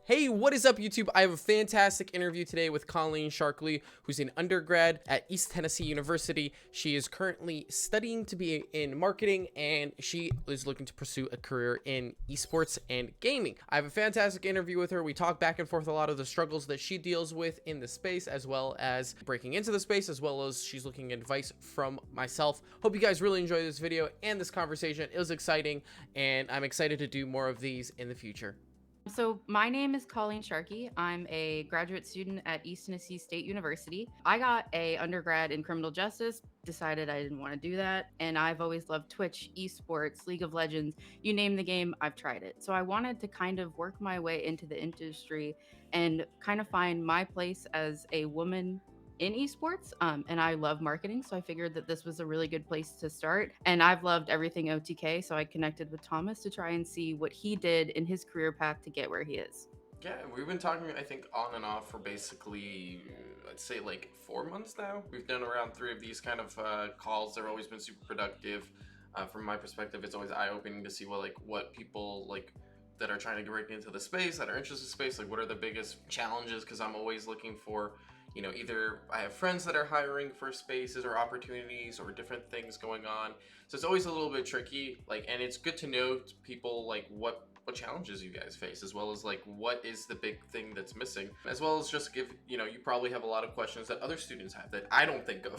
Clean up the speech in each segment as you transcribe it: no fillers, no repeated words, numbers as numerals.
Hey, what is up, YouTube? I have a fantastic interview today with Colleen Sharkley, who's an undergrad at East Tennessee University. She is currently studying to be in marketing, and she is looking to pursue a career in esports and gaming. I have a fantastic interview with her. We talk back and forth a lot of the struggles that she deals with in the space, as well as breaking into the space, as well as she's looking at advice from myself. Hope you guys really enjoy this video and this conversation. It was exciting, and I'm excited to do more of these in the future. So my name is Colleen Sharkey. I'm a graduate student at East Tennessee State University. I got a undergrad in criminal justice, decided I didn't want to do that, and I've always loved Twitch, esports, League of Legends, you name the game, I've tried it. So I wanted to kind of work my way into the industry and kind of find my place as a woman in esports, and I love marketing, so I figured that this was a really good place to start. And I've loved everything OTK, so I connected with Thomas to try and see what he did in his career path to get where he is. Yeah, we've been talking, I think, on and off for basically, I'd say like 4 months now. We've done around 3 of these kind of calls. They've always been super productive. From my perspective, it's always eye-opening to see what people that are trying to break into the space, that are interested in space, like what are the biggest challenges, because I'm always looking for, either I have friends that are hiring for spaces or opportunities or different things going on. So it's always a little bit tricky, and it's good to know people what challenges you guys face, as well as what is the big thing that's missing, as well as just give, you probably have a lot of questions that other students have that I don't think of,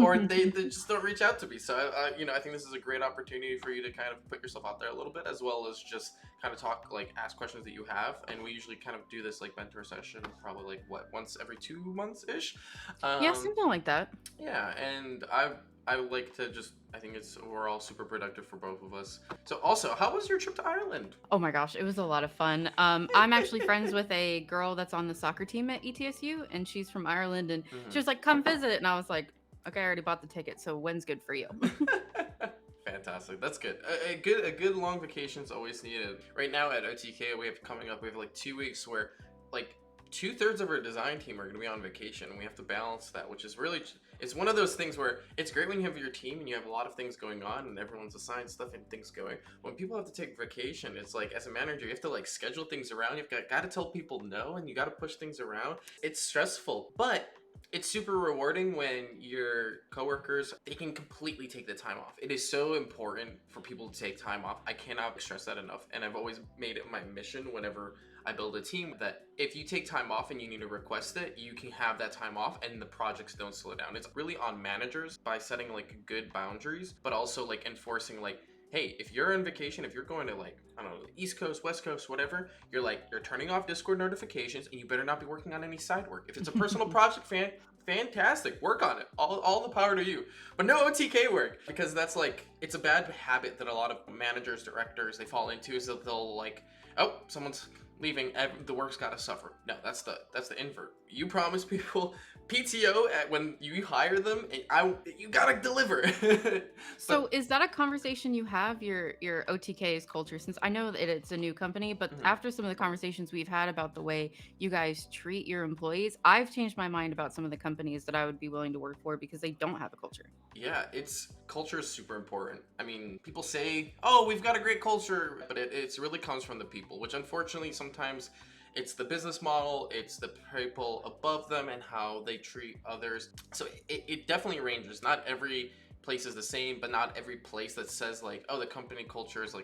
or they just don't reach out to me. So I think this is a great opportunity for you to kind of put yourself out there a little bit, as well as just kind of talk, ask questions that you have. And we usually kind of do this mentor session probably once every 2 months ish. Yeah, something like that. Yeah, and I like to just, I think it's overall super productive for both of us. So also, how was your trip to Ireland? Oh my gosh, it was a lot of fun. I'm actually friends with a girl that's on the soccer team at ETSU, and she's from Ireland, and she was like, "Come visit," and I was like, "Okay, I already bought the ticket, so when's good for you?" Fantastic. That's good. A good long vacation is always needed. Right now at OTK, we have 2 weeks where 2/3 of our design team are going to be on vacation, and we have to balance that, which is really, it's one of those things where it's great when you have your team and you have a lot of things going on and everyone's assigned stuff and things going. When people have to take vacation, it's as a manager, you have to schedule things around. You've got to tell people no, and you got to push things around. It's stressful, but it's super rewarding when your coworkers, they can completely take the time off. It is so important for people to take time off. I cannot stress that enough. And I've always made it my mission whenever I build a team that if you take time off and you need to request it, you can have that time off and the projects don't slow down. It's really on managers by setting good boundaries, but also enforcing hey, if you're on vacation, if you're going to I don't know, East Coast, West Coast, whatever, you're turning off Discord notifications, and you better not be working on any side work. If it's a personal project, fantastic, work on it. All the power to you. But no OTK work, because that's it's a bad habit that a lot of managers, directors, they fall into, is that they'll oh, someone's leaving, the work's got to suffer. No, that's the invert. You promise people PTO when you hire them, and you gotta deliver. So is that a conversation you have, your OTK's culture? Since I know that it's a new company, but after some of the conversations we've had about the way you guys treat your employees, I've changed my mind about some of the companies that I would be willing to work for because they don't have a culture. Yeah, culture is super important. I mean, people say, oh, we've got a great culture, but it really comes from the people, which unfortunately sometimes it's the business model, it's the people above them and how they treat others. So it definitely ranges. Not every place is the same, but not every place that says oh, the company culture is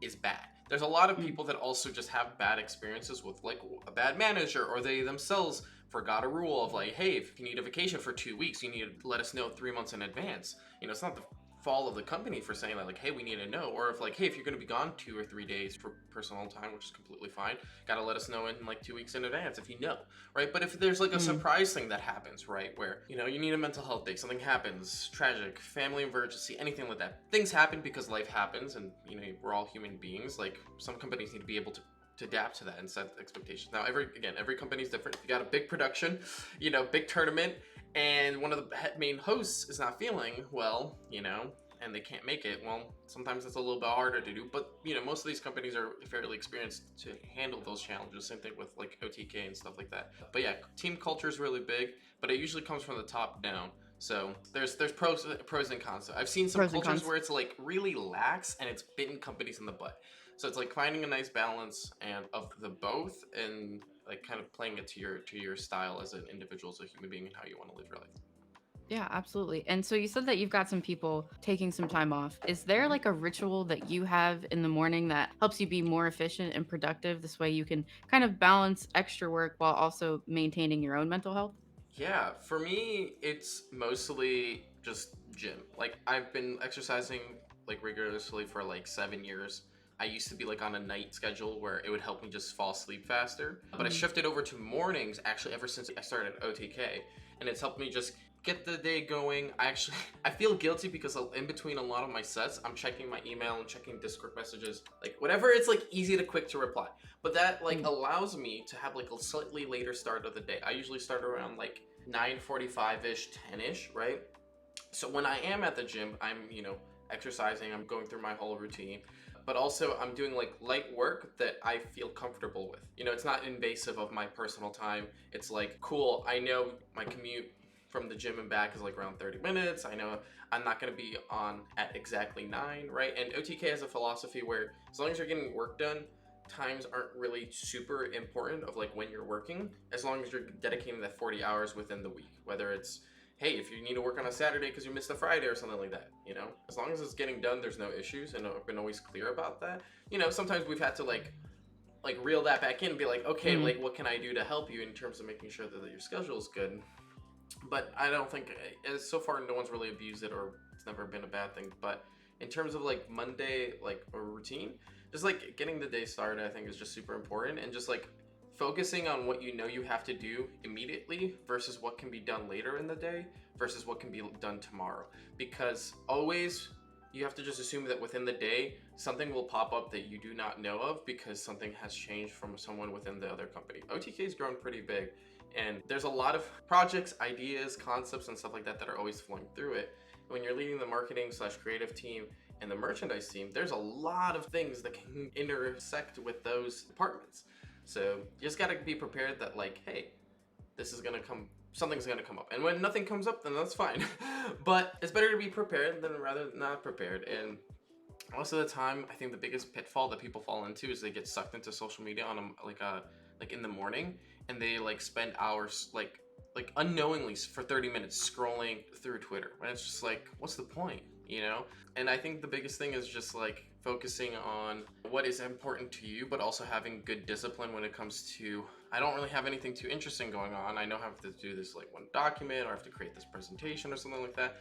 is bad. There's a lot of people that also just have bad experiences with a bad manager, or they themselves forgot a rule of hey, if you need a vacation for 2 weeks, you need to let us know 3 months in advance. It's not the fault of the company for saying that hey, we need to know. Or if hey, if you're going to be gone 2 or 3 days for personal time, which is completely fine, gotta let us know in 2 weeks in advance if you know, right? But if there's a surprise thing that happens, right, where you need a mental health day, something happens, tragic, family emergency, anything like that, things happen because life happens, and we're all human beings. Some companies need to be able to adapt to that and set expectations. Now every company is different. You got a big production, big tournament, and one of the main hosts is not feeling well, and they can't make it. Well, sometimes it's a little bit harder to do, but most of these companies are fairly experienced to handle those challenges. Same thing with OTK and stuff like that. But yeah, team culture is really big, but it usually comes from the top down. So there's pros and cons. I've seen some cultures where it's really lax and it's bitten companies in the butt. So it's like finding a nice balance and of the both, and like kind of playing it to your style as an individual, as a human being, and how you want to live your life. Yeah, absolutely. And so you said that you've got some people taking some time off. Is there Mhm. like a ritual that you have in the morning that helps you be more efficient and productive? This way you can kind of balance extra work while also maintaining your own mental health? Yeah, for me, it's mostly just gym. Like I've been exercising like rigorously for like 7 years. I used to be like on a night schedule where it would help me just fall asleep faster. But I Mhm. shifted over to mornings actually ever since I started OTK, and it's helped me just get the day going. I actually I feel guilty because in between a lot of my sets, I'm checking my email and checking Discord messages, like whatever it's like easy to quick to reply. But that like Mm. allows me to have like a slightly later start of the day. I usually start around like 9:45 ish, 10 ish, right? So when I am at the gym, I'm exercising, I'm going through my whole routine, but also I'm doing like light work that I feel comfortable with. It's not invasive of my personal time. It's like, cool, I know my commute from the gym and back is like around 30 minutes. I know I'm not going to be on at exactly 9, right? And OTK has a philosophy where as long as you're getting work done, times aren't really super important of like when you're working, as long as you're dedicating that 40 hours within the week, whether it's, hey, if you need to work on a Saturday because you missed a Friday or something like that, as long as it's getting done, there's no issues, and I've been always clear about that. Sometimes we've had to like reel that back in and be like, okay, Mhm. like what can I do to help you in terms of making sure that your schedule is good. But I don't think, as so far, no one's really abused it, or it's never been a bad thing. But in terms of like Monday, like a routine, just like getting the day started, I think is just super important, and just like focusing on what you know you have to do immediately versus what can be done later in the day versus what can be done tomorrow. Because always you have to just assume that within the day something will pop up that you do not know of because something has changed from someone within the other company. OTK's grown pretty big, and there's a lot of projects, ideas, concepts, and stuff like that that are always flowing through it. When you're leading the marketing slash creative team and the merchandise team, there's a lot of things that can intersect with those departments. So you just gotta be prepared that like, hey, this is gonna come, something's gonna come up, and when nothing comes up, then that's fine. But it's better to be prepared than rather not prepared. And most of the time, I think the biggest pitfall that people fall into is they get sucked into social media on like in the morning, and they like spend hours like unknowingly for 30 minutes scrolling through Twitter, and it's just like, what's the point, And I think the biggest thing is just like focusing on what is important to you, but also having good discipline when it comes to, I don't really have anything too interesting going on, I know I have to do this like one document, or I have to create this presentation or something like that,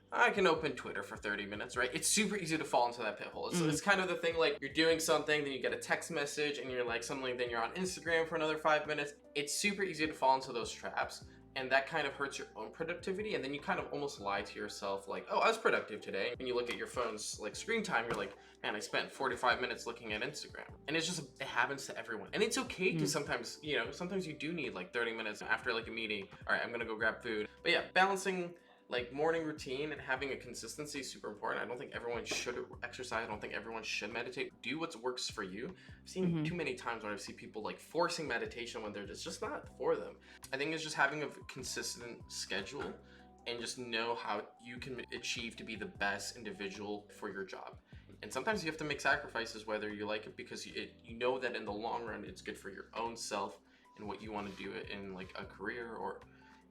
I can open Twitter for 30 minutes, right? It's super easy to fall into that pit hole. Mhm. It's kind of the thing, like you're doing something, then you get a text message, and you're like, suddenly then you're on Instagram for another 5 minutes. It's super easy to fall into those traps. And that kind of hurts your own productivity. And then you kind of almost lie to yourself, like, oh, I was productive today. And you look at your phone's like screen time, you're like, man, I spent 45 minutes looking at Instagram. And it's just, it happens to everyone. And it's okay to Mhm. sometimes, sometimes you do need like 30 minutes after like a meeting. All right, I'm going to go grab food. But yeah, balancing like morning routine and having a consistency is super important. I don't think everyone should exercise. I don't think everyone should meditate. Do what works for you. I've seen Mhm. too many times when I've seen people like forcing meditation when it's just not for them. I think it's just having a consistent schedule and just know how you can achieve to be the best individual for your job. And sometimes you have to make sacrifices whether you like it, because you know that in the long run it's good for your own self and what you want to do it in like a career or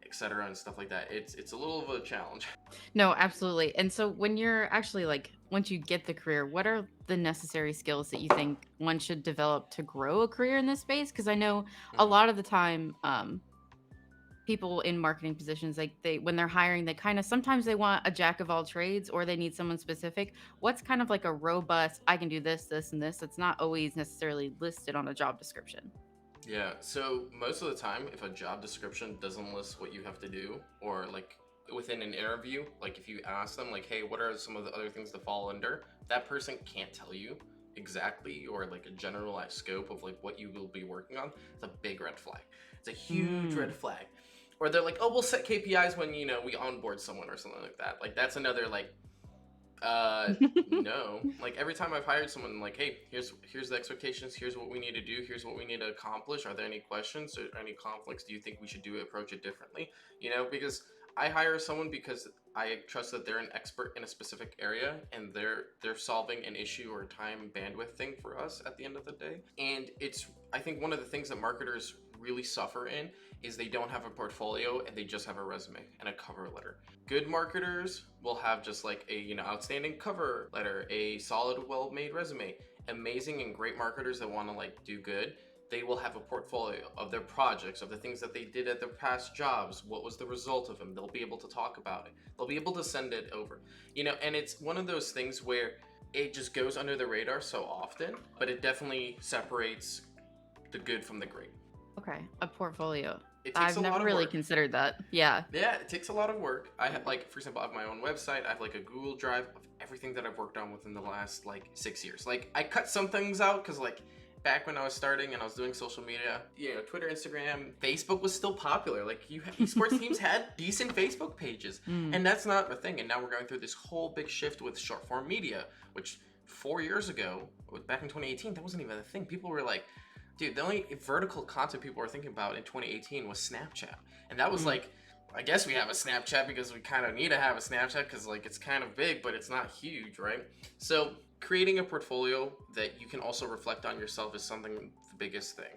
etc. and stuff like that. It's a little of a challenge. No, absolutely. And so when you're actually like once you get the career, what are the necessary skills that you think one should develop to grow a career in this space? Because I know a Mhm. lot of the time, people in marketing positions, like they when they're hiring, they kind of sometimes they want a jack of all trades or they need someone specific. What's kind of like a robust, I can do this, this, and this. That's not always necessarily listed on a job description. Yeah, so most of the time, if a job description doesn't list what you have to do, or like within an interview, like if you ask them, like, hey, what are some of the other things to fall under, that person can't tell you exactly, or like a generalized scope of like what you will be working on. It's a big red flag. It's a huge red Mm. flag. Or they're like, oh, we'll set KPIs when we onboard someone or something like that. Like that's another like, uh, no. Like every time I've hired someone, like, hey, here's the expectations. Here's what we need to do. Here's what we need to accomplish. Are there any questions or any conflicts? Do you think we should approach it differently? Because I hire someone because I trust that they're an expert in a specific area and they're solving an issue or a time bandwidth thing for us at the end of the day. And it's I think one of the things that marketers really suffer in is they don't have a portfolio and they just have a resume and a cover letter. Good marketers will have just like a, outstanding cover letter, a solid well-made resume. Amazing and great marketers that want to like do good, they will have a portfolio of their projects, of the things that they did at their past jobs, what was the result of them. They'll be able to talk about it. They'll be able to send it over. And it's one of those things where it just goes under the radar so often, but it definitely separates the good from the great. Okay, a portfolio. It takes I've a lot never of really work. considered that. Yeah. Yeah, it takes a lot of work. I have, like, for example, I have my own website. I have like a Google Drive of everything that I've worked on within the last like 6 years. Like, I cut some things out because like back when I was starting and I was doing social media, Twitter, Instagram, Facebook was still popular. Like, esports teams had decent Facebook pages, Mm. and that's not a thing. And now we're going through this whole big shift with short form media, which 4 years ago, back in 2018, that wasn't even a thing. People were like, dude, the only vertical content people were thinking about in 2018 was Snapchat. And that was Mm. like, I guess we have a Snapchat because we kind of need to have a Snapchat because like it's kind of big, but it's not huge, right? So creating a portfolio that you can also reflect on yourself is something the biggest thing.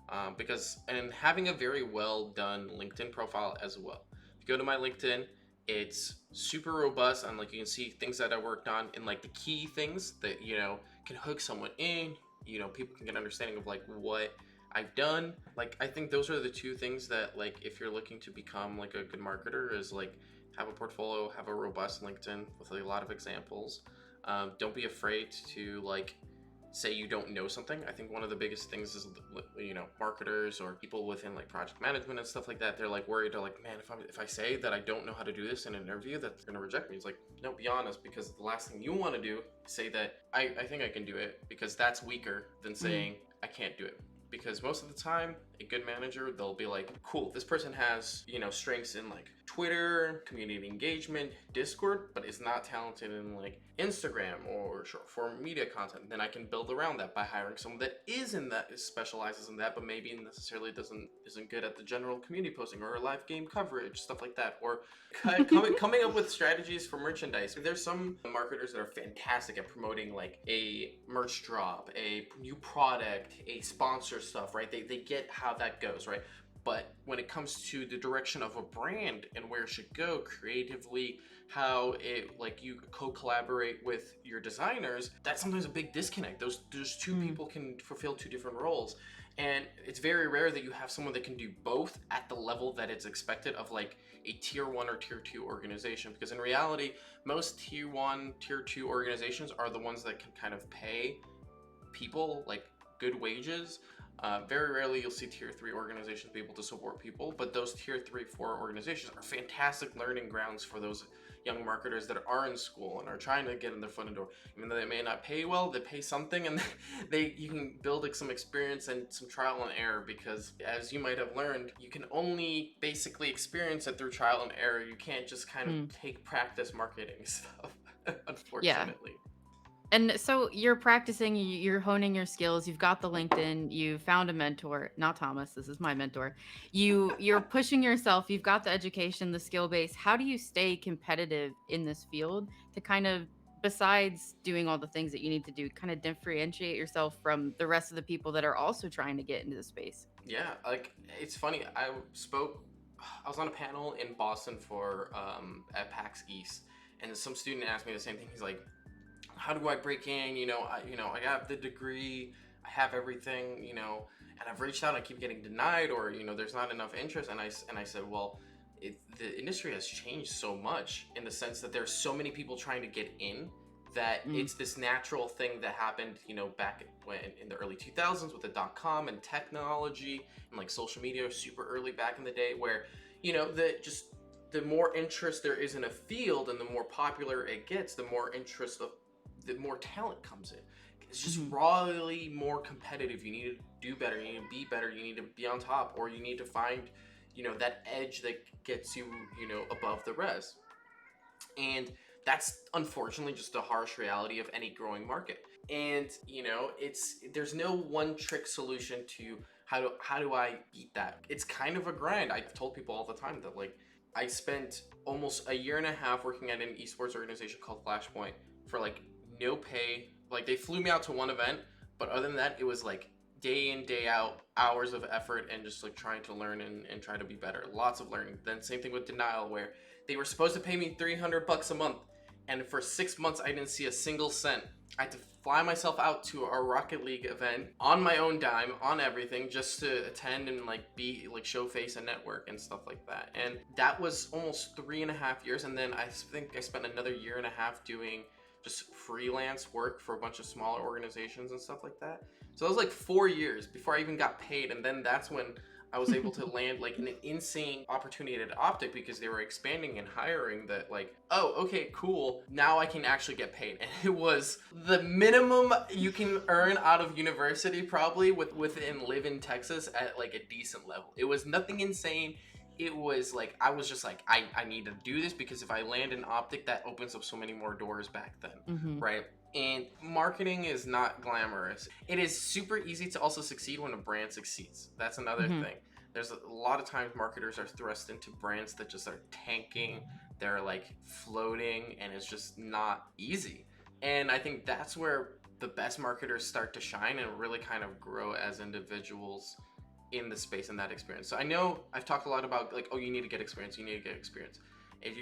And having a very well done LinkedIn profile as well. If you go to my LinkedIn, it's super robust and like you can see things that I worked on and like the key things that can hook someone in. People can get an understanding of like what I've done. Like, I think those are the two things that, like, if you're looking to become like a good marketer, is like have a portfolio, have a robust LinkedIn with a lot of examples. Don't be afraid to like say you don't know something. I think one of the biggest things is, marketers or people within like project management and stuff like that. They're like worried. They're like, man, if I say that I don't know how to do this in an interview, that's gonna reject me. It's like, no, be honest, because the last thing you want to do is say that I think I can do it, because that's weaker than Mm. saying I can't do it. Because most of the time, a good manager, they'll be like, cool, this person has, strengths in like Twitter, community engagement, Discord, but is not talented in like Instagram or short form media content. Then I can build around that by hiring someone that is in that, specializes in that, but maybe necessarily isn't good at the general community posting or live game coverage, stuff like that. Or coming up with strategies for merchandise. There's some marketers that are fantastic at promoting like a merch drop, a new product, a sponsor stuff, right? They get how that goes, right? But when it comes to the direction of a brand and where it should go creatively, how it like you co-collaborate with your designers, that's sometimes a big disconnect. Those two Mm. people can fulfill two different roles. And it's very rare that you have someone that can do both at the level that it's expected of like a tier 1 or tier 2 organization, because in reality most tier 1 tier 2 organizations are the ones that can kind of pay people like good wages. Very rarely you'll see tier 3 organizations be able to support people, but those tier 3 4 organizations are fantastic learning grounds for those young marketers that are in school and are trying to get in their foot in the door. Even though they may not pay well, they pay something, and you can build like some experience and some trial and error, because as you might have learned, you can only basically experience it through trial and error. You can't just kind of Mm. take practice marketing stuff, Yeah. unfortunately. And so you're practicing, you're honing your skills. You've got the LinkedIn, you found a mentor, not Thomas, this is my mentor. You're pushing yourself, you've got the education, the skill base. How do you stay competitive in this field to kind of, besides doing all the things that you need to do, kind of differentiate yourself from the rest of the people that are also trying to get into the space? Yeah, like it's funny. I was on a panel in Boston for at PAX East, and some student asked me the same thing. He's like, "How do I break in? I have the degree, I have everything, and I've reached out, and I keep getting denied, or there's not enough interest." And I said, well, the industry has changed so much in the sense that there's so many people trying to get in, that Mm. it's this natural thing that happened, back when in the early 2000s with the .com and technology and like social media super early back in the day, where the more interest there is in a field and the more popular it gets, the more talent comes in. It's just Mhm. rawly more competitive. You need to do better, you need to be better, you need to be on top, or you need to find that edge that gets you above the rest. And that's unfortunately just a harsh reality of any growing market. And there's no one trick solution to how do I beat that. It's kind of a grind. I told people all the time that, like, I spent almost a year and a half working at an esports organization called Flashpoint for like no pay. Like they flew me out to one event, but other than that, it was like day in, day out, hours of effort and just like trying to learn and try to be better. Lots of learning. Then same thing with Denial, where they were supposed to pay me $300 a month, and for 6 months I didn't see a single cent. I had to fly myself out to a Rocket League event on my own dime, on everything, just to attend and like be like show face and network and stuff like that. And that was almost 3.5 years. And then I think I spent another year and a half doing just freelance work for a bunch of smaller organizations and stuff like that. So that was like 4 years before I even got paid. And then that's when I was able to land like an insane opportunity at Optic, because they were expanding and hiring that like, oh, okay, cool. Now I can actually get paid. And it was the minimum you can earn out of university probably within live in Texas at like a decent level. It was nothing insane. It was like, I was just like, I need to do this, because if I land in Optic, that opens up so many more doors back then, right? And marketing is not glamorous. It is super easy to also succeed when a brand succeeds. That's another thing. There's a lot of times marketers are thrust into brands that just are tanking. They're like floating, and it's just not easy. And I think that's where the best marketers start to shine and really kind of grow as individuals in the space and that experience. So I know I've talked a lot about like, oh, you need to get experience, you need to get experience. And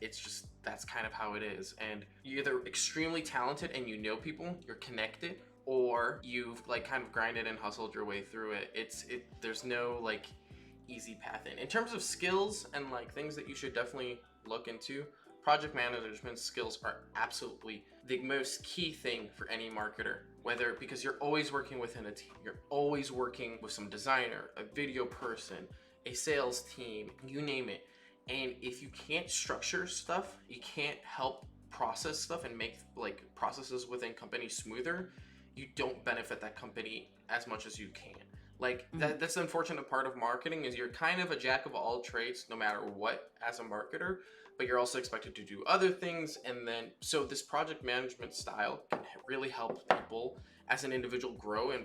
it's just, that's kind of how it is. And you're either extremely talented and you know people, you're connected, or you've like kind of grinded and hustled your way through it. There's no like easy path in terms of skills and like things that you should definitely look into. Project management skills are absolutely the most key thing for any marketer, whether because you're always working within a team, you're always working with some designer, a video person, a sales team, you name it. And if you can't structure stuff, you can't help process stuff and make like processes within companies smoother, you don't benefit that company as much as you can. Like that's the unfortunate part of marketing, is you're kind of a jack of all trades no matter what as a marketer, but you're also expected to do other things. And then so this project management style can really help people as an individual grow, and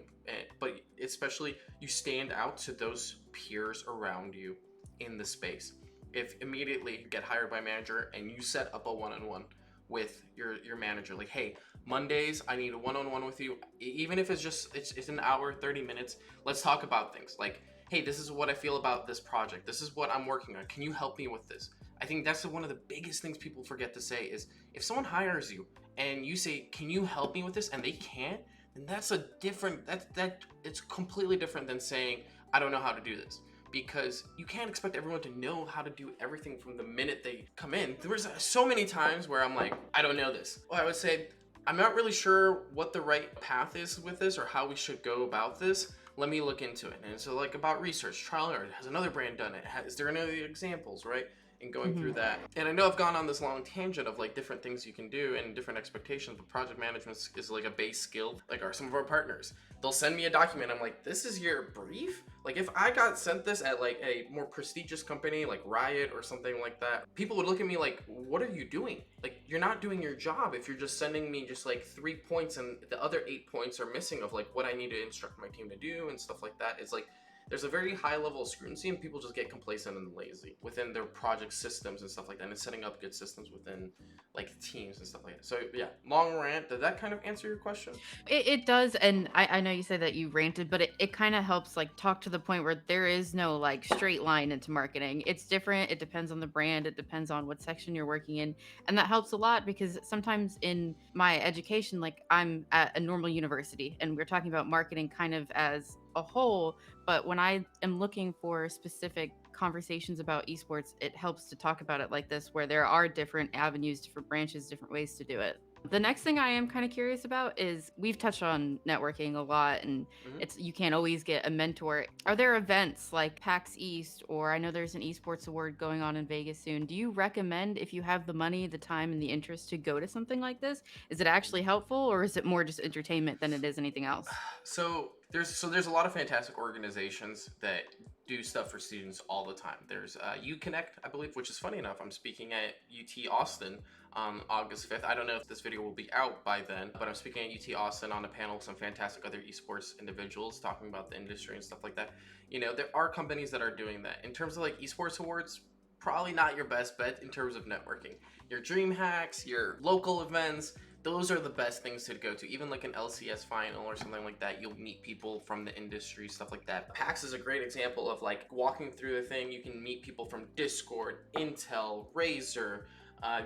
but especially you stand out to those peers around you in the space. If immediately you get hired by a manager and you set up a one-on-one with your manager, like, hey, Mondays I need a one-on-one with you, even if it's just it's an hour, 30 minutes, let's talk about things like, hey, this is what I feel about this project, this is what I'm working on, can you help me with this? I think that's one of the biggest things people forget to say is, if someone hires you and you say, can you help me with this, and they can't, then that's a different, that it's completely different than saying, I don't know how to do this. Because you can't expect everyone to know how to do everything from the minute they come in. There was so many times where I'm like, I don't know this. Or I would say, I'm not really sure what the right path is with this or how we should go about this. Let me look into it. And so like about research, trial and error, has another brand done it? Is there any other examples, right? And going through that. And I know I've gone on this long tangent of like different things you can do and different expectations, but project management is like a base skill. Like some of our partners, they'll send me a document. I'm like, this is your brief? Like if I got sent this at like a more prestigious company like Riot or something like that, people would look at me like, what are you doing? Like you're not doing your job if you're just sending me just like 3 points and the other 8 points are missing of like what I need to instruct my team to do and stuff like that. It's like, there's a very high level of scrutiny and people just get complacent and lazy within their project systems and stuff like that, and setting up good systems within like teams and stuff like that. So yeah, long rant. Did that kind of answer your question? It does, and I know you say that you ranted, but it kind of helps like talk to the point where there is no like straight line into marketing. It's different. It depends on the brand. It depends on what section you're working in, and that helps a lot because sometimes in my education, like I'm at a normal university, and we're talking about marketing kind of as a whole. But when I am looking for specific conversations about esports, it helps to talk about it like this, where there are different avenues, different branches, different ways to do it. The next thing I am kind of curious about is we've touched on networking a lot, and it's you can't always get a mentor. Are there events like PAX East, or I know there's an esports award going on in Vegas soon? Do you recommend, if you have the money, the time, and the interest, to go to something like this? Is it actually helpful, or is it more just entertainment than it is anything else? So there's a lot of fantastic organizations that do stuff for students all the time. There's UConnect, I believe, which is funny enough. I'm speaking at UT Austin on August 5th. I don't know if this video will be out by then, but I'm speaking at UT Austin on a panel with some fantastic other esports individuals talking about the industry and stuff like that. You know, there are companies that are doing that. In terms of like esports awards, probably not your best bet in terms of networking. Your dream hacks, your local events, those are the best things to go to. Even like an LCS final or something like that, you'll meet people from the industry, stuff like that. PAX is a great example of like walking through a thing. You can meet people from Discord, Intel, Razer,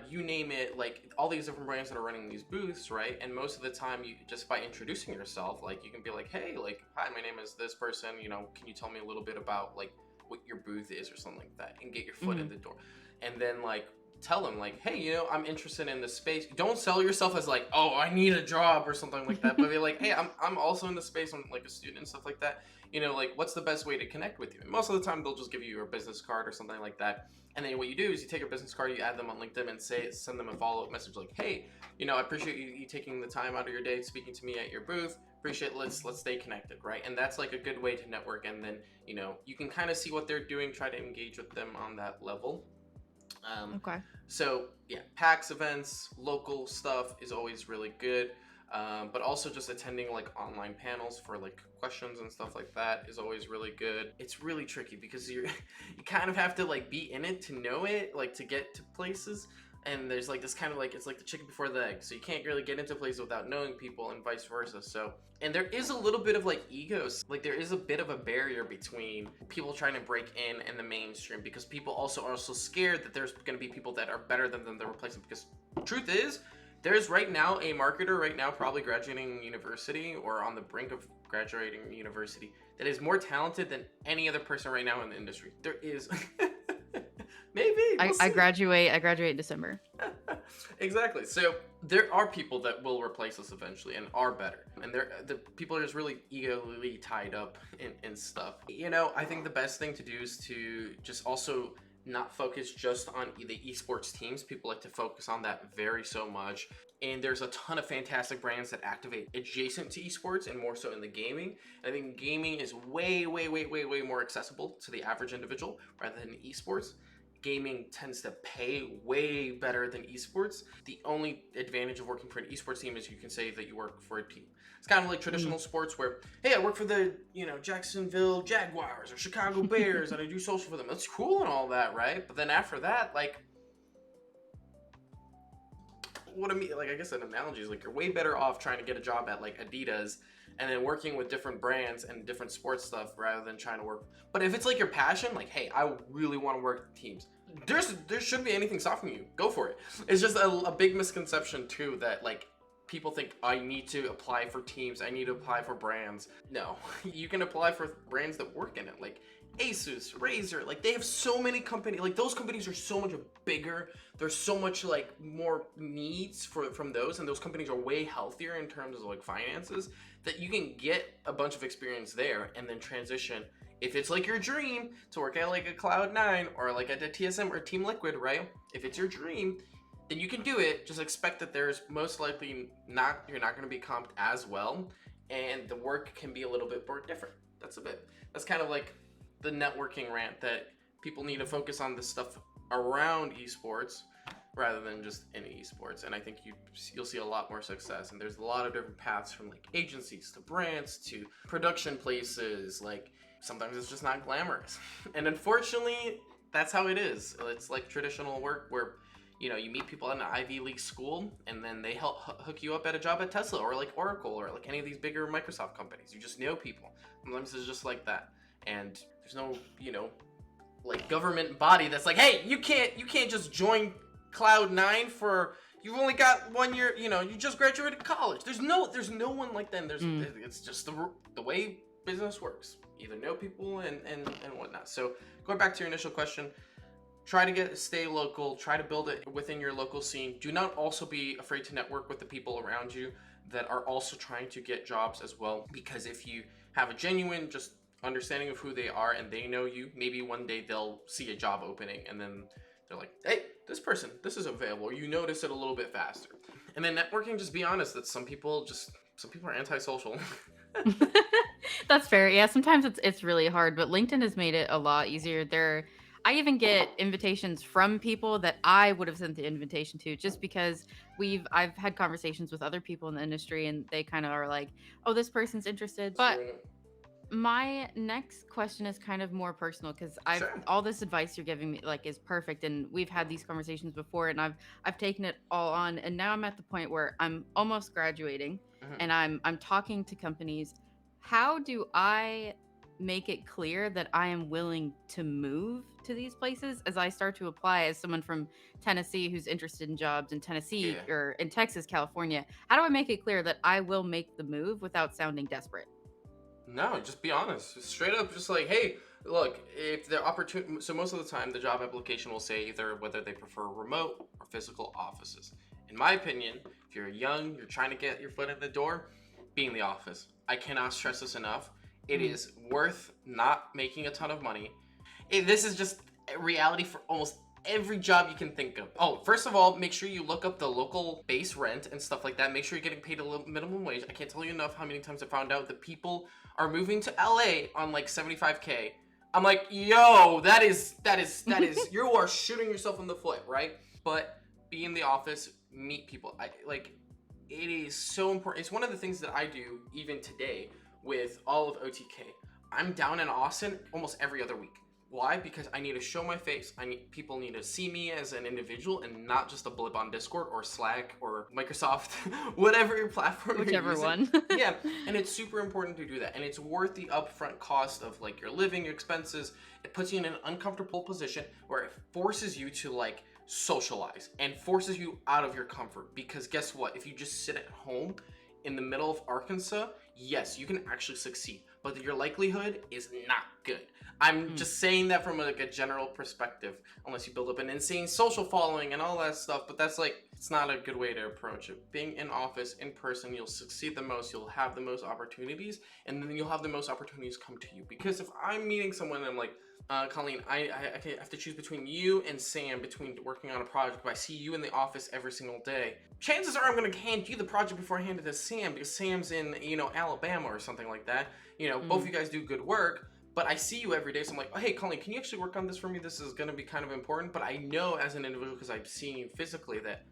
you name it, like all these different brands that are running these booths, right? And most of the time, you just by introducing yourself, like you can be like, hey, like, hi, my name is this person. You know, can you tell me a little bit about like what your booth is or something like that, and get your foot in the door, and then like tell them like, hey, you know, I'm interested in this space. Don't sell yourself as like, oh, I need a job or something like that, but be like, hey, I'm also in the space. I'm like a student and stuff like that. You know, like what's the best way to connect with you? And most of the time, they'll just give you your business card or something like that. And then what you do is you take a business card, you add them on LinkedIn, and send them a follow-up message like, hey, you know, I appreciate you taking the time out of your day speaking to me at your booth. Appreciate it. Let's stay connected, right? And that's like a good way to network. And then, you know, you can kind of see what they're doing, try to engage with them on that level. Okay. So yeah, PAX events, local stuff is always really good. But also just attending like online panels for like questions and stuff like that is always really good. It's really tricky because you kind of have to like be in it to know it, like to get to places. And there's like this kind of like, it's like the chicken before the egg. So you can't really get into places without knowing people and vice versa. So, and there is a little bit of like egos. Like there is a bit of a barrier between people trying to break in and the mainstream, because people also are so scared that there's going to be people that are better than them that replace them. Because truth is, there's right now a marketer right now probably graduating university or on the brink of graduating university that is more talented than any other person right now in the industry. There is. Maybe I graduate in December. Exactly. So there are people that will replace us eventually and are better, and the people are just really egoly tied up in stuff. You know, I think the best thing to do is to just also not focus just on the esports teams. People like to focus on that very so much, and there's a ton of fantastic brands that activate adjacent to esports and more so in the gaming. And I think gaming is way more accessible to the average individual rather than esports. Gaming tends to pay way better than esports. The only advantage of working for an esports team is you can say that you work for a team. It's kind of like traditional sports where, hey, I work for the, you know, Jacksonville Jaguars or Chicago Bears and I do social for them. That's cool and all that, right? But then after that, like, what I mean, like, I guess an analogy is like you're way better off trying to get a job at like Adidas and then working with different brands and different sports stuff rather than trying to work. But if it's like your passion, like, hey, I really want to work with teams, there shouldn't be anything stopping you. Go for it. It's just a big misconception too that like people think I need to apply for teams, I need to apply for brands. No, you can apply for brands that work in it, like Asus, Razer. Like they have so many companies. Like those companies are so much bigger. There's so much like more needs from those, and those companies are way healthier in terms of like finances, that you can get a bunch of experience there and then transition. If it's like your dream to work at like a Cloud9 or like at a TSM or Team Liquid, right? If it's your dream, then you can do it. Just expect that there's most likely you're not going to be comped as well, and the work can be a little bit more different. That's kind of like the networking rant, that people need to focus on the stuff around esports rather than just in esports. And I think you'll see a lot more success. And there's a lot of different paths, from like agencies to brands to production places. Like sometimes it's just not glamorous. And unfortunately, that's how it is. It's like traditional work where, you know, you meet people at an Ivy League school and then they help hook you up at a job at Tesla or like Oracle or like any of these bigger Microsoft companies. You just know people. Sometimes it's just like that. And there's no, you know, like government body that's like, hey, you can't just join Cloud9 for, you've only got 1 year, you know, you just graduated college. There's no one like that. It's just the way business works. Either know people and whatnot. So going back to your initial question, try to stay local, try to build it within your local scene. Do not also be afraid to network with the people around you that are also trying to get jobs as well. Because if you have a genuine just understanding of who they are and they know you, maybe one day they'll see a job opening and then they're like, hey, this is available. You notice it a little bit faster. And then networking, just be honest that some people are antisocial. That's fair. Yeah, sometimes it's really hard, but LinkedIn has made it a lot easier. I even get invitations from people that I would have sent the invitation to, just because I've had conversations with other people in the industry and they kind of are like, "Oh, this person's interested." But My next question is kind of more personal because I've Sure. all this advice you're giving me like is perfect, and we've had these conversations before, and I've taken it all on, and now I'm at the point where I'm almost graduating, Mhm. and I'm talking to companies. How do I make it clear that I am willing to move to these places as I start to apply as someone from Tennessee who's interested in jobs in Tennessee Yeah. or in Texas, California? How do I make it clear that I will make the move without sounding desperate? No, just be honest. Just straight up, just like, hey, look, if the opportunity, so most of the time, the job application will say either whether they prefer remote or physical offices. In my opinion, if you're young, you're trying to get your foot in the door, be in the office. I cannot stress this enough. It Mm. is worth not making a ton of money. This is just a reality for almost every job you can think of. Oh, first of all, make sure you look up the local base rent and stuff like that. Make sure you're getting paid a little minimum wage. I can't tell you enough how many times I found out that people are moving to LA on like 75K. I'm like, yo, that is you are shooting yourself in the foot, right? But be in the office, meet people. I like it is so important. It's one of the things that I do even today with all of OTK. I'm down in Austin almost every other week. Why? Because I need to show my face. People need to see me as an individual and not just a blip on Discord or Slack or Microsoft, whatever your platform you're Whichever using. one. Yeah, and it's super important to do that. And it's worth the upfront cost of like your living, your expenses. It puts you in an uncomfortable position where it forces you to like socialize and forces you out of your comfort. Because guess what? If you just sit at home in the middle of Arkansas, yes, you can actually succeed, but your likelihood is not good. I'm Mm. just saying that from like a general perspective, unless you build up an insane social following and all that stuff, but that's like, it's not a good way to approach it. Being in office, in person, you'll succeed the most, you'll have the most opportunities, and then you'll have the most opportunities come to you. Because if I'm meeting someone and I'm like, Colleen, I have to choose between you and Sam between working on a project, but I see you in the office every single day. Chances are I'm going to hand you the project before I hand it to Sam because Sam's in, Alabama or something like that. Both of Mm. you guys do good work, but I see you every day, so I'm like, oh, hey, Colleen, can you actually work on this for me? This is going to be kind of important, but I know as an individual, because I've seen you physically, that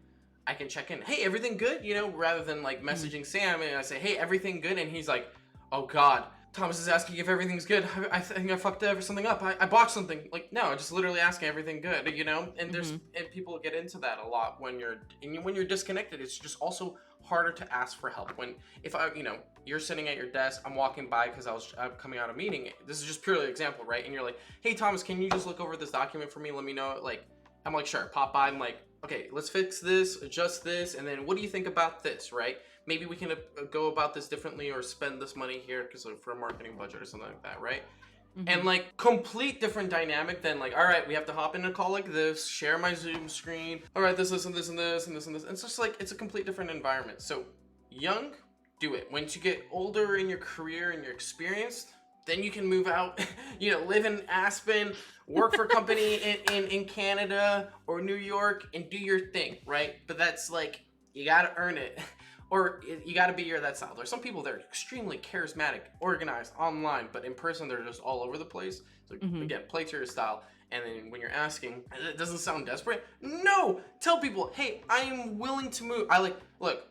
I can check in. Hey, everything good? Rather than like Mm. messaging Sam and I say, hey, everything good? And he's like, oh God, Thomas is asking if everything's good. I think I fucked something up. I botched something. Like, no, just literally asking everything good. And Mm-hmm. and people get into that a lot when you're disconnected. It's just also harder to ask for help. When if I, you're sitting at your desk, I'm walking by because I'm coming out of a meeting. This is just purely an example, right? And you're like, hey Thomas, can you just look over this document for me? Let me know. Like, I'm like, sure. Pop by. I'm like, okay, let's fix this, adjust this, and then what do you think about this, right? Maybe we can go about this differently or spend this money here because for a marketing budget or something like that, right? Mm-hmm. And like complete different dynamic than like, all right, we have to hop in a call like this, share my Zoom screen. All right, this and this and this and this and this. And it's just like it's a complete different environment. So young, do it. Once you get older in your career and you're experienced, then you can move out, live in Aspen, work for a company in Canada or New York and do your thing, right? But that's like, you gotta earn it. Or you gotta be that style. There's some people that are extremely charismatic, organized online, but in person they're just all over the place. So Mm-hmm. again, play to your style. And then when you're asking, it doesn't sound desperate. No, tell people, hey, I am willing to move. Look,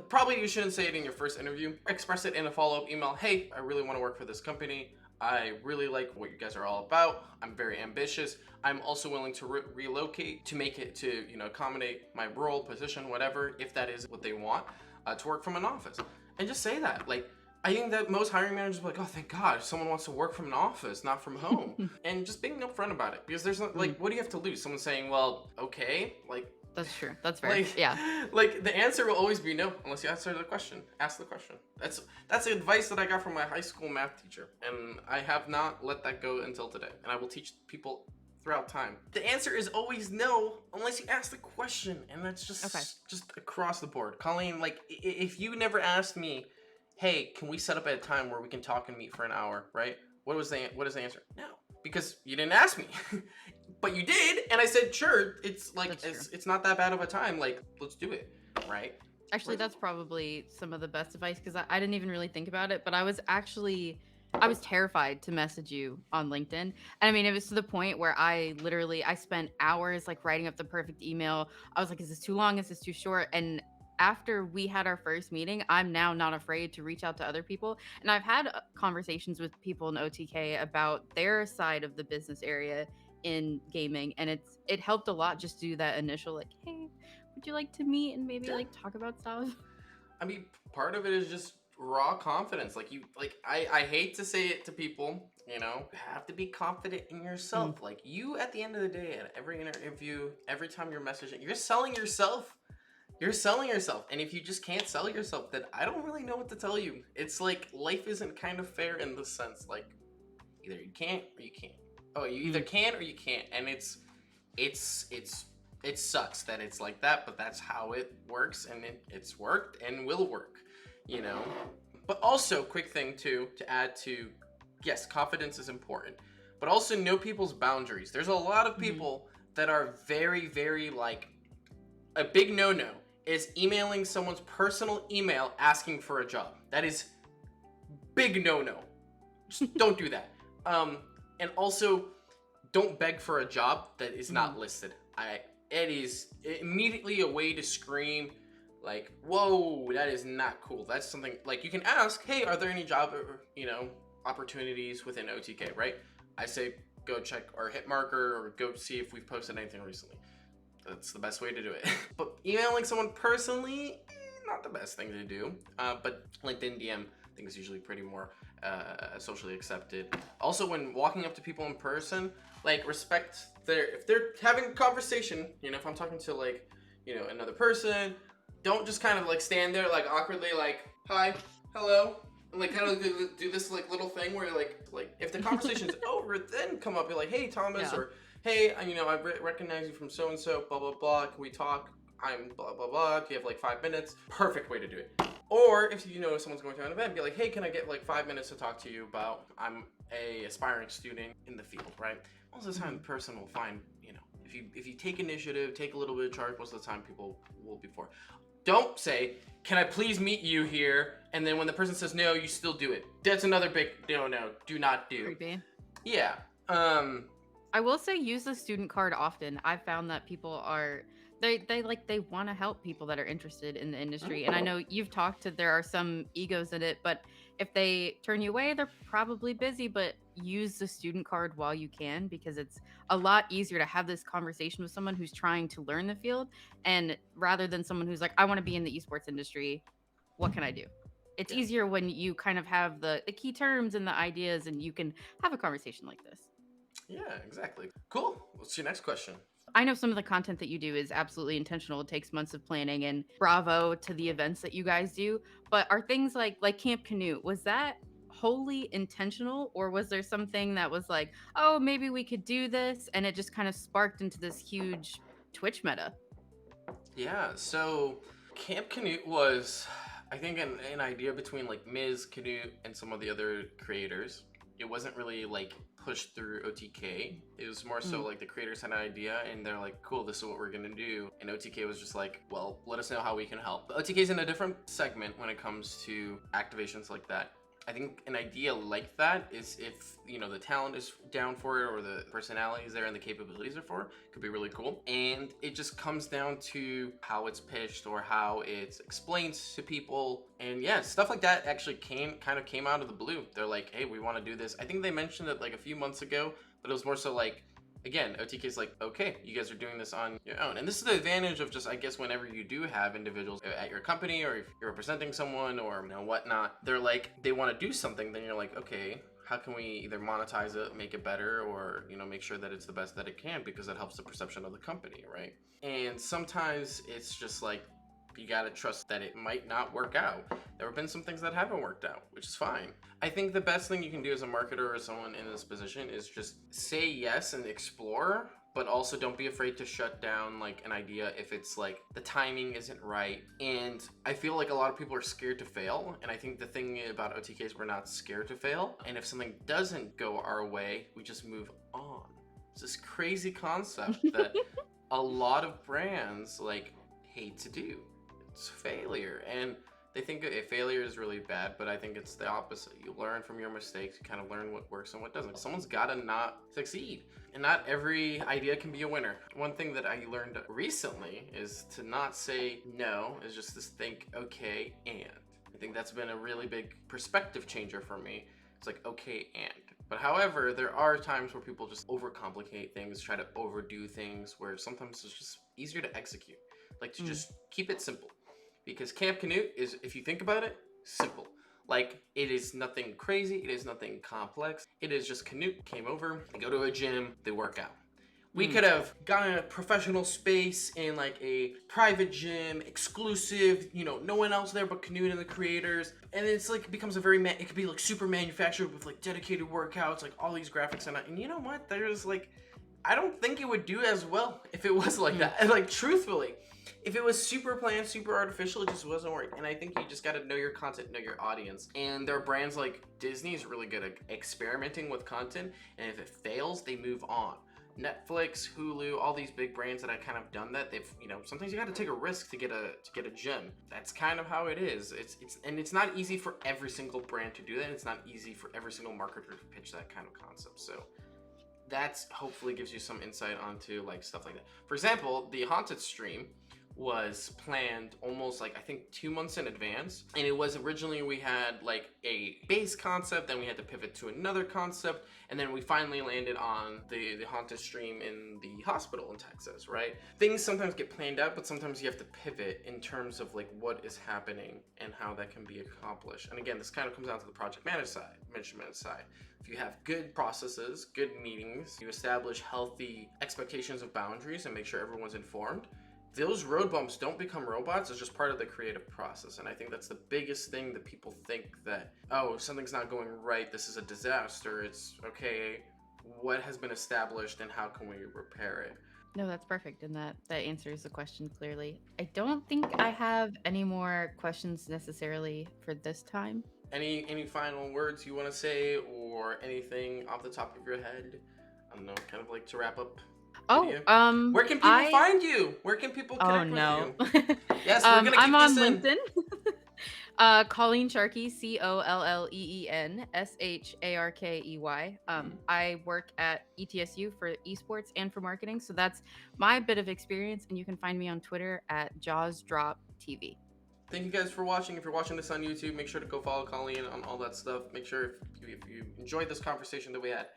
probably you shouldn't say it in your first interview. Express it in a follow-up email. Hey, I really want to work for this company. I really like what you guys are all about. I'm very ambitious. I'm also willing to relocate to make it to, accommodate my role, position, whatever, if that is what they want, to work from an office. And just say that. Like, I think that most hiring managers are like, oh, thank God, someone wants to work from an office, not from home. And just being upfront about it. Because there's not, Mm. like, what do you have to lose? Someone saying, well, okay, like, That's true. That's fair. like, Yeah. like the answer will always be no unless you answer the question. Ask the question. That's the advice that I got from my high school math teacher, and I have not let that go until today. And I will teach people throughout time. The answer is always no unless you ask the question, and that's Okay. just across the board. Colleen, like if you never asked me, hey, can we set up at a time where we can talk and meet for an hour, right? What is the answer? No, because you didn't ask me. But you did, and I said, sure. It's like That's true. it's not that bad of a time. Like, let's do it, right? Actually, Right. that's probably some of the best advice because I didn't even really think about it, but I was terrified to message you on LinkedIn. And I mean, it was to the point where I spent hours like writing up the perfect email. I was like, is this too long? Is this too short? And after we had our first meeting, I'm now not afraid to reach out to other people. And I've had conversations with people in OTK about their side of the business area in gaming, and it helped a lot just to do that initial like, hey, would you like to meet and maybe Yeah. like talk about stuff? I mean, part of it is just raw confidence. I hate to say it to people, you know, you have to be confident in Mm. yourself. Like, you, at the end of the day, at every interview, every time you're messaging, you're selling yourself. You're selling yourself. And if you just can't sell yourself, then I don't really know what to tell you. It's like life isn't kind of fair in this sense. Like, either you can't or you can't. Oh, you either Mm. can or you can't. And it's it sucks that it's like that, but that's how it works, and it's worked and will work, you know. But also, quick thing too to add to, yes, confidence is important, but also know people's boundaries. There's a lot of Hmm. people that are very, very like, a big no-no is emailing someone's personal email asking for a job. That is big no-no. Just don't do that. And also, don't beg for a job that is Hmm. not listed. It is immediately a way to scream, like, whoa, that is not cool. That's something like, you can ask, hey, are there any job, opportunities within OTK, right? I say go check or hit marker or go see if we've posted anything recently. That's the best way to do it. But emailing someone personally, not the best thing to do. But LinkedIn DM, I think, is usually pretty more socially accepted. Also, when walking up to people in person, like, respect if they're having a conversation, if I'm talking to, like, another person, don't just kind of like stand there like awkwardly, like, hi, hello, and like kind of do this like little thing where you're like if the conversation's over, then come up, be like, hey, Thomas, Yeah. or hey, I recognize you from so and so, blah blah blah. Can we talk? I'm blah blah blah. Do you have like 5 minutes? Perfect way to do it. Or if someone's going to an event, be like, hey, can I get like 5 minutes to talk to you about? I'm a aspiring student in the field, right? Most of the time, Hmm. the person will find, if you take initiative, take a little bit of charge, most of the time people will be for. Don't say, can I please meet you here? And then when the person says no, you still do it. That's another big no, do not do. Creepy. Yeah. Um, I will say use the student card often. I've found that people are they want to help people that are interested in the industry. And I know you've talked to there are some egos in it, but if they turn you away, they're probably busy, but use the student card while you can because it's a lot easier to have this conversation with someone who's trying to learn the field and rather than someone who's like I want to be in the esports industry, what can I do? It's yeah. easier when you kind of have the key terms and the ideas and you can have a conversation like this. Yeah, exactly. Cool. What's your next question? I know some of the content that you do is absolutely intentional. It takes months of planning and bravo to the events that you guys do. But are things like Camp Canute, was that wholly intentional or was there something that was like, "Oh, maybe we could do this," and it just kind of sparked into this huge Twitch meta? Yeah, so Camp Canute was, I think, an idea between like Ms. Canute and some of the other creators. It wasn't really like pushed through OTK. It was more so Mm. like the creators had an idea and they're like, cool, this is what we're gonna do. And OTK was just like, well, let us know how we can help. But OTK is in a different segment when it comes to activations like that. I think an idea like that is if the talent is down for it or the personality is there and the capabilities are for it, could be really cool. And it just comes down to how it's pitched or how it's explained to people. And yeah, stuff like that actually came out of the blue. They're like, hey, we want to do this. I think they mentioned it like a few months ago, but it was more so like, again, OTK is like, okay, you guys are doing this on your own. And this is the advantage of just, I guess, whenever you do have individuals at your company or if you're representing someone or whatnot, they're like, they want to do something, then you're like, okay, how can we either monetize it, make it better, or make sure that it's the best that it can because it helps the perception of the company, right? And sometimes it's just like, you gotta trust that it might not work out. There have been some things that haven't worked out, which is fine. I think the best thing you can do as a marketer or someone in this position is just say yes and explore, but also don't be afraid to shut down like an idea if it's like the timing isn't right. And I feel like a lot of people are scared to fail. And I think the thing about OTK is we're not scared to fail. And if something doesn't go our way, we just move on. It's this crazy concept that a lot of brands like hate to do. It's failure. And They think a failure is really bad, but I think it's the opposite. You learn from your mistakes, you kind of learn what works and what doesn't. Someone's gotta not succeed, and not every idea can be a winner. One thing that I learned recently is to not say no, is just to think, okay, and. I think that's been a really big perspective changer for me. It's like, okay, and. But however, there are times where people just overcomplicate things, try to overdo things, where sometimes it's just easier to execute. Like to Mm. just keep it simple. Because Camp Canute is, if you think about it, simple. Like, it is nothing crazy, it is nothing complex. It is just Canute came over, they go to a gym, they work out. We Mm. could have gotten a professional space in like a private gym, exclusive, no one else there but Canute and the creators. And it's like, it becomes a very, it could be like super manufactured with like dedicated workouts, like all these graphics and you know what? There's like, I don't think it would do as well if it was like that. And like, truthfully, if it was super planned, super artificial, it just wasn't working. And I think you just got to know your content, know your audience. And there are brands like Disney is really good at experimenting with content. And if it fails, they move on. Netflix, Hulu, all these big brands that I kind of done that, they've, sometimes you got to take a risk to get a gym. That's kind of how it is. It's not easy for every single brand to do that. And it's not easy for every single marketer to pitch that kind of concept. So that's hopefully gives you some insight onto like stuff like that. For example, the Haunted stream was planned almost like I think 2 months in advance, and it was originally we had like a base concept, then we had to pivot to another concept, and then we finally landed on the Haunted stream in the hospital in Texas, right? Things sometimes get planned out, but sometimes you have to pivot in terms of like what is happening and how that can be accomplished. And again, this kind of comes down to the project management side. If you have good processes, good meetings, you establish healthy expectations of boundaries and make sure everyone's informed, those road bumps don't become robots. It's just part of the creative process. And I think that's the biggest thing that people think that, oh, something's not going right, this is a disaster. It's okay, what has been established and how can we repair it? No, that's perfect, and that answers the question clearly. I don't think I have any more questions necessarily for this time. Any final words you want to say or anything off the top of your head? I don't know, kind of like to wrap up Oh, video. Where can people I find you? Where can people oh connect with no. you? Yes, we're gonna I'm keep on this in. LinkedIn. Colleen Sharkey, COLLEEN SHARKEY. I work at ETSU for esports and for marketing, so that's my bit of experience, and you can find me on Twitter at JawsDropTV. Thank you guys for watching. If you're watching this on YouTube, make sure to go follow Colleen on all that stuff. Make sure if you enjoyed this conversation that we had,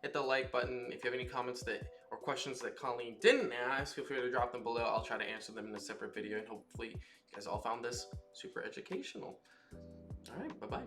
hit the like button. If you have any comments that or questions that Colleen didn't ask, feel free to drop them below. I'll try to answer them in a separate video, and hopefully you guys all found this super educational. All right, bye-bye.